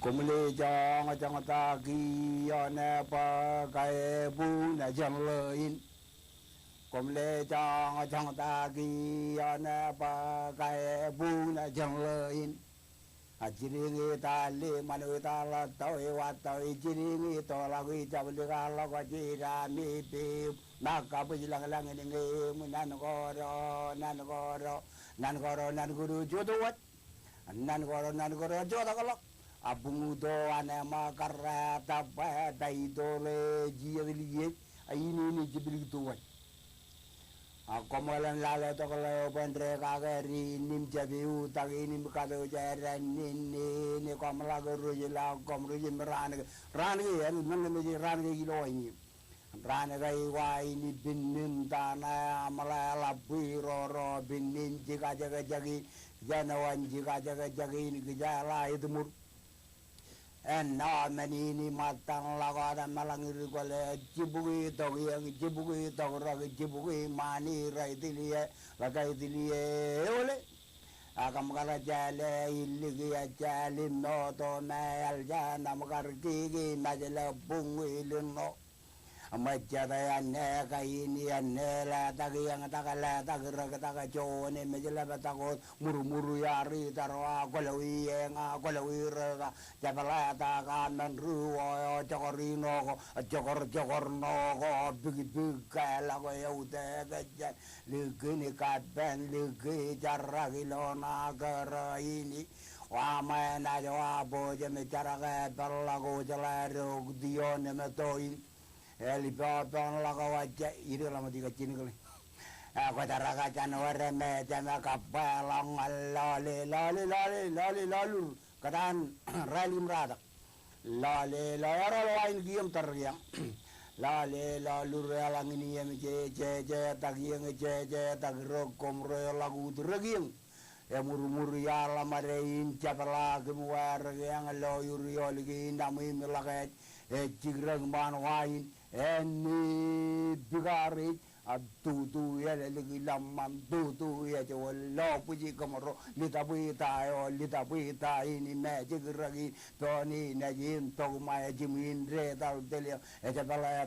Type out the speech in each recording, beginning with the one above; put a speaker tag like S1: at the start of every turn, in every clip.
S1: cũng lê cho ta ghi nè ba cái bu nè chẳng lời cũng lê cho ta ghi nè ba cái bu nè chẳng lời chỉ nghĩ ta lê mà người ta là tôi và tôi chỉ nghĩ tôi là người cha bên đó là cái gì ra mi pi na cả bây giờ là người nghe mình nan có nan guru cho tôi nan có cho ta có abung do anema karra tappa dai dole jiye ini jibili tuwan akomalan lale to kala bandre kageri nim jabiu tagi nim kado jara ni komala guru jila komru jimran ran ge yan nan me ran ge gilo ini ran gai wai ni binnin tana amala labi ro binnin jika jaga jagi janawan jika jaga jagi ni gejala itu mur ni matang lagada malangir gole jibui to rag jibui mani rai dilie lagai dilie ole agam kala jale iligi jale no to nal jana makar gigi majala bungi lino amajada ane kaini ane la tagi yang takala tagira taka jone majala batako muru yari tarwa kolawi nga kolawi ra jabala taka nanruo jokorino jokor no ko big kala ko yaude gajan ligini kaben ligi jaragilo nagara ini wama na jawa boje me jaraga balago jalaro dione metoin Elipatan lagawaja itu lama tiga cini kali. Aku taraga janwar me jama kapalang lalu kadan rally meradak. Lale lain giam teriang. Lalu relang ini yang je tagiang je tagirokom lagu tergiang. Muru ya lamarein capala kemuar yang loyur lagi nami melakat cigrang manwain eni bigari tu ya lagi lamam tu ya jawal puji kamaro lita ini me cigragi toni najin to maya jimin re dal delia capala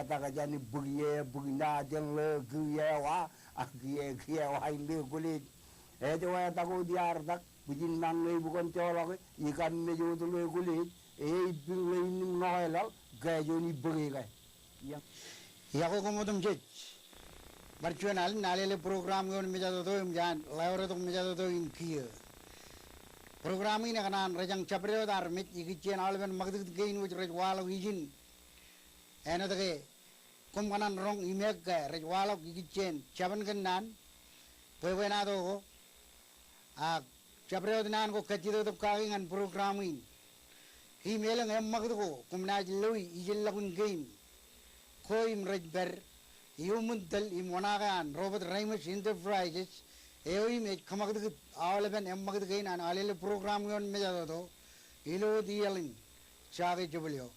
S1: tagajani bugina jeng legi ya wa agie wahai le kulit jawa taku diardak bujin nang le bukan colok ikan me jo tu le kulit bing le ni ngoelal gajo ni beri kai ya ko komodum jej virtual nalele program ngon me jado to imjan laure to me jado to in kiye program ini kanan rajang chabre dar mit ikichen alben magdit gein wuj raj walo ijin eno de kum kanan rong imek ga raj walo ikichen chaban kanan pewena do a chabre nan ko kajido to kagingan program ini email ng magdo ko kum na lui ijil lakun gein koim rajber Human-dal imwanakan Robert Ramos Enterprises eoi me kamagd awalben emmagd gain an alele program ngon me jado to ilo dialin chage jubulyo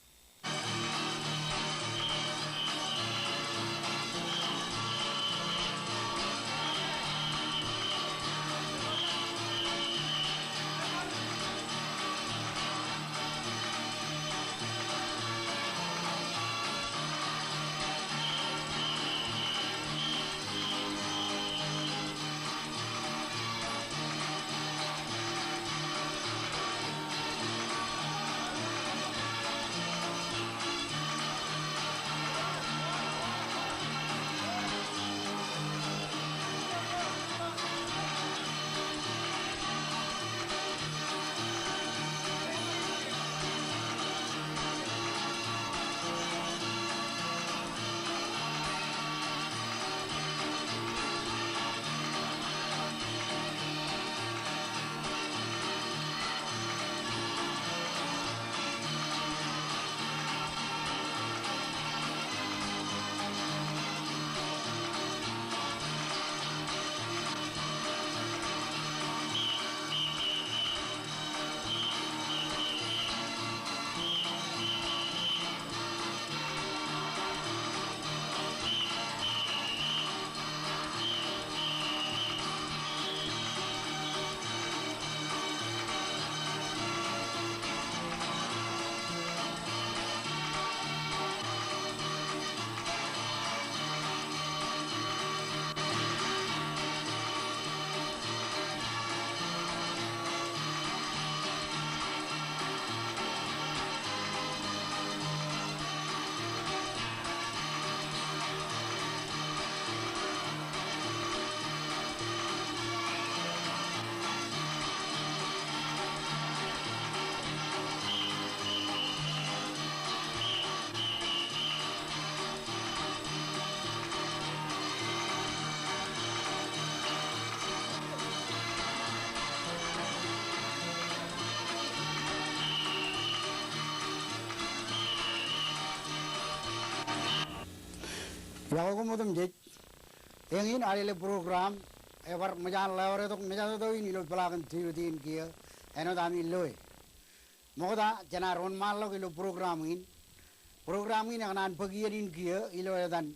S2: Ya ko mo dum dit. Yang in alele program ever majan lawre tok majan to in ilo palakan thiu din kia eno dami loe. Moda janaron mallo ilo program in anan pagirin kia ilo dan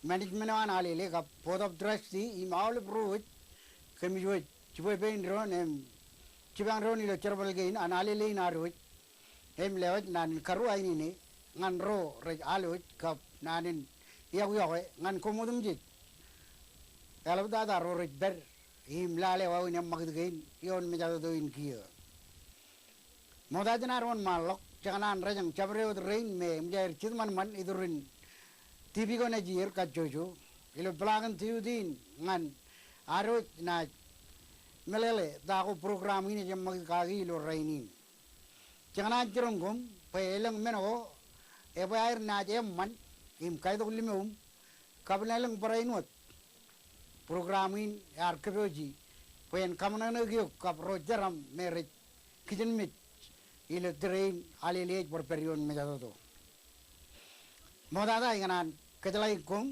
S2: management an alele ka board of trustee im all prove kemi jo chibo ben ron em chibang ron ilo cherbal gain an alele in arut em lewat nan karu aini ne ngan ro re alut kap nanin yaw ngan komodum jit kalau da ro re ber im lale wa in magdgain yon me jado do in kia moda janaron malok jangan rajang cabre ud rain me mjair chidman man idurin TV ko na jir ka jojo ilo plagan tiudin ngan aro na melele da ko program ini jam mag kagi ilo rainin jangan jirongum pe elang meno e bayar na jam man im kai do limum kabnalang parainot program in arkeologi pen kamana no gyo kap rojaram mere kitchen mit ilo train alele por period me jado to modada inganan kejalai kum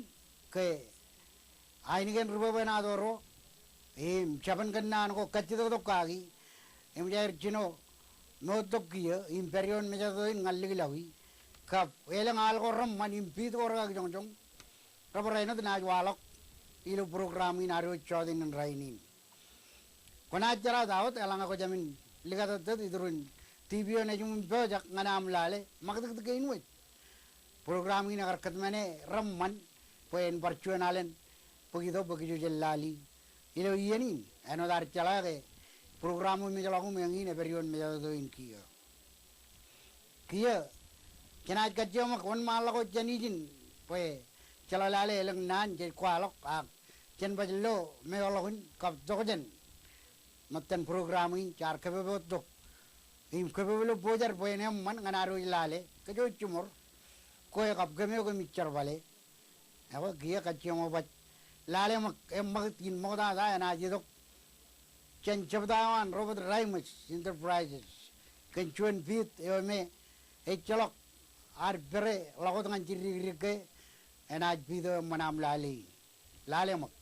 S2: ke ainigen rubo na doro im chapan kannan ko kachito to kagi im jair chino no to kiya im period me jado in ngalli lawi kap elang al ko ram man im pit ko ra jong jong rabara ino na walok ilo program in aro chodin in rainin kona jara daot elang ko jamin ligata tet idurun TV ne jum bojak nganam lale magdak de kain wet program ini agar katmane ramman poen parchuanalen pogito pogito jellali ilo yeni eno dar chalage program me jalagu me ngine period me jado in kia kenaj kajjoma kon mala ko janijin poe chalalale elang nan je kwalok ak chen bajlo me olagun kap dogen matten program in char kebe bot im kebelo bojar poen man nganaro ilale kejo chumor koe kap game ko michar vale awa kia kachiyong bat lale mak emmak tin moda da na jidok chen chabdawan robot raimus enterprises kan chuan bit me e chalok ar bere lagot ngan chiri ke enaj bido manam lale mak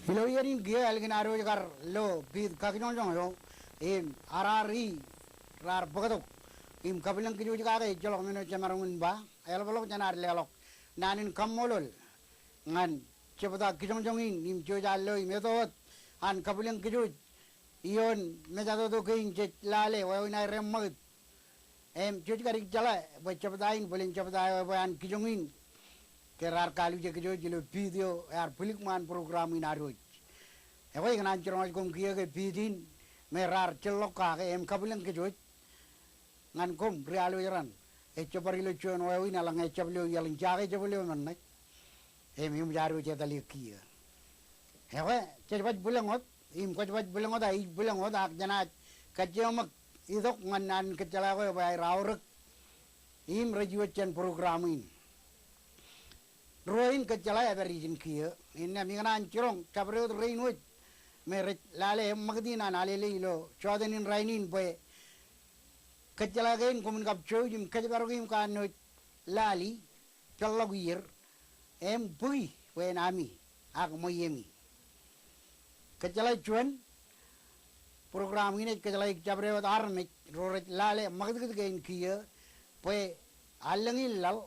S2: Hilo yarin gia algin aro jakar lo bid kakinon jong yo arari rar bagatok kabilang kijo jakare jolok meno camarungun ba ayal bolok janar lelok nanin kamolol ngan cepata kijong jongin jojalo metot an kabilang kijo iyon mejato to king jet lale wa na remmat joj karik jala ba cepatain boleh cepata ba an kijongin kerar kalu je kijo jilo video ar pulik man program in aroj Ewa yang nanti orang kong kia ke bidin merar celok ka kabilang kijo ngan kom realo yaran cepari lo cuan wa wina lang ceplo yaling jaga ceplo man im jaru cetali kia Ewa cepat bulangot cepat bulangot ai bulangot ak jana kajemak idok nganan kecela ko ba raurek rajuan programin Roin kecela ya berizin kia ini minganan cirong cabreo rain wit Meret lale magdina nalele ilo chodenin rainin boy kecela gain kumun kap chojim kecbarogim kanu lali callagir bui we nami ak moyemi kecela chuan program ini kecela cabreo arne roret lale magdit gain kia boy allangin lal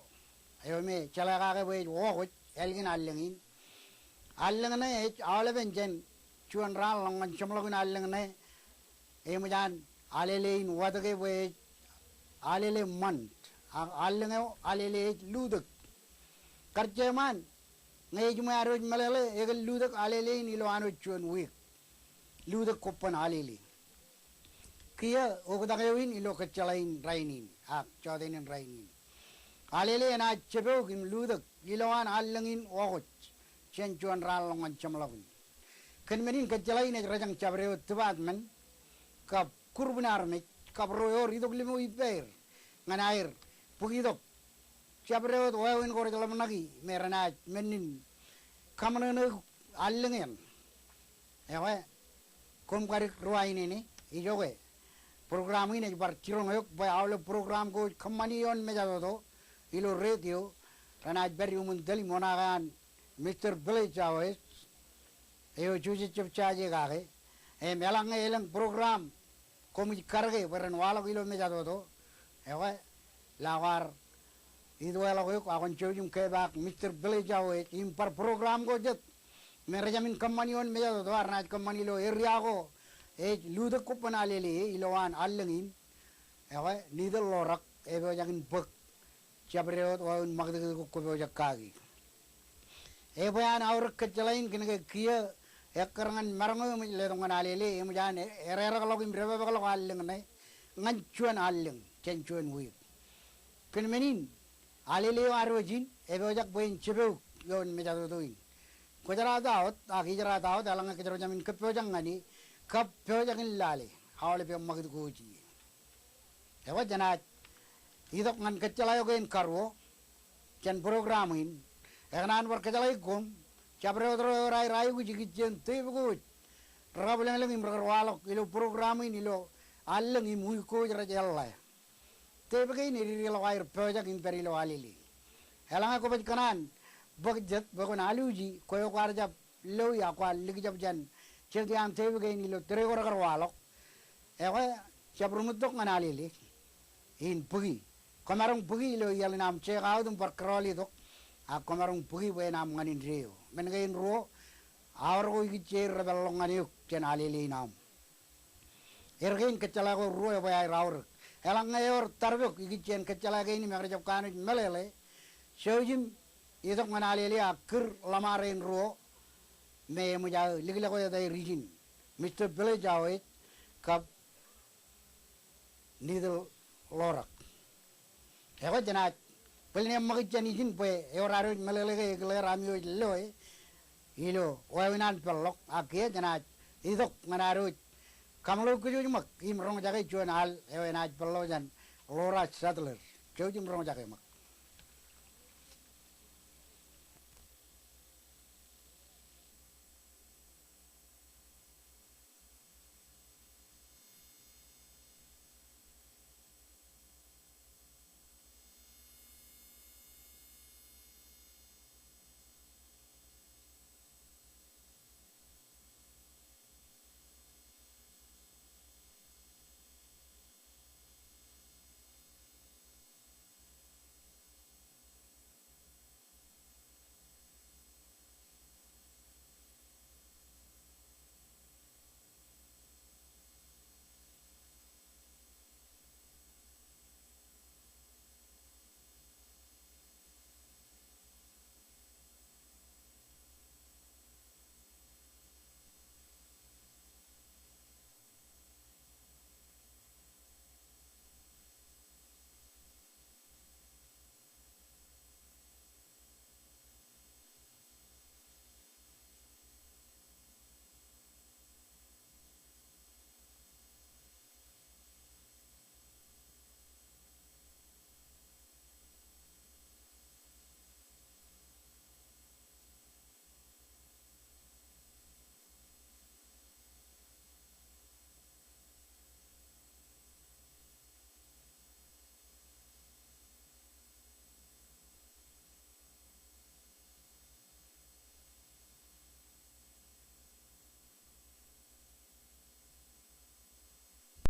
S2: ayo me chala ga boy wo elgin allangin allangna all benjen cuan ral longan cemlogun aleng ne emujan alele in wadage we alele mant aleng alele ludek karjeman ngejuma aroj malale egal ludek alele in ilo anu cuan we ludek kopan alele kia ogdagewin ilo kecalain rainin ak chodenin rainin alele na chebogim ludek iloan alengin ogot chen cuan ral longan cemlogun kan menin kecelain rajang cabreo tebat men kap kurbenar me kap royor idok limo iper ngan air pugidok cabreo wawin kore dalam nagi merana menin kamana allengen ewe kom karik ruain ini ijoge program ini bar cirong yok bay awle program ko kamanion mejado ilo radio rana beri umun dali monagan Mr. Billy Chavez Eyo cuci cepcaje kage, melang elang program komik karge beren walau kilo mejado to, ewa lawar itu walau yuk akon cuci kebak Mr. Billy Jawa impar program ko jet, merajamin kamanion mejado to arnaj kamani lo area ko, luda kupan alele iloan allengin, ewa nidal lorak ebo jakin bek, cabreo waun magde ko bojak kagi. Ebo yan aur kecelain kena kia Ekarangan marango ledongan alele emujan erera kalau kimbreba kalau alleng ne ngancuan alleng cencuan wip kenmenin alele arwajin ebojak boin chebeu yon mejado doin kojara daot akijara daot alanga kejaro jamin kepojang ngani kapojangin lale hawle pe magid goji ewa jana idok ngan kecelayo gen karwo cen programin eknan war kecelayo gom Cabreo rai rai guji kijen tebe guj. Rabeleng leng imber walok ilo program ini lo alleng imui ko jara jalla. Tebe kini riri lo air pojak imperi lo alili. Helang aku baj kanan bagjet bagon aluji koyo karja lo ya kwa ligi jab jan. Cerdi am tebe kini lo tere ko rakar walok. Ewa cabrumutok ngan alili. In pugi. Kamarong pugi lo yalinam cek audum par kroli tok. Kamarong pugi we nam nganin reo. Mengain ro awar ko ikicer belongan yuk ken alili nam ergen kecala ko ro ya bay rawr elang ngayor tarbuk ikicen kecala ini magrajab kanu melele shojim idok man alili akir lamarin ro me muja ligla ko dai rijin Mr. Billy Jawa kap nidal lorak ewa janat pelne magichan izin pe eoraro melele ke gler amio loe ilo wawinan pelok akie janat idok manaro kamlo kuju mak im rong jaga chuan al ewenaj pello jan lora sadler jojim rong jaga mak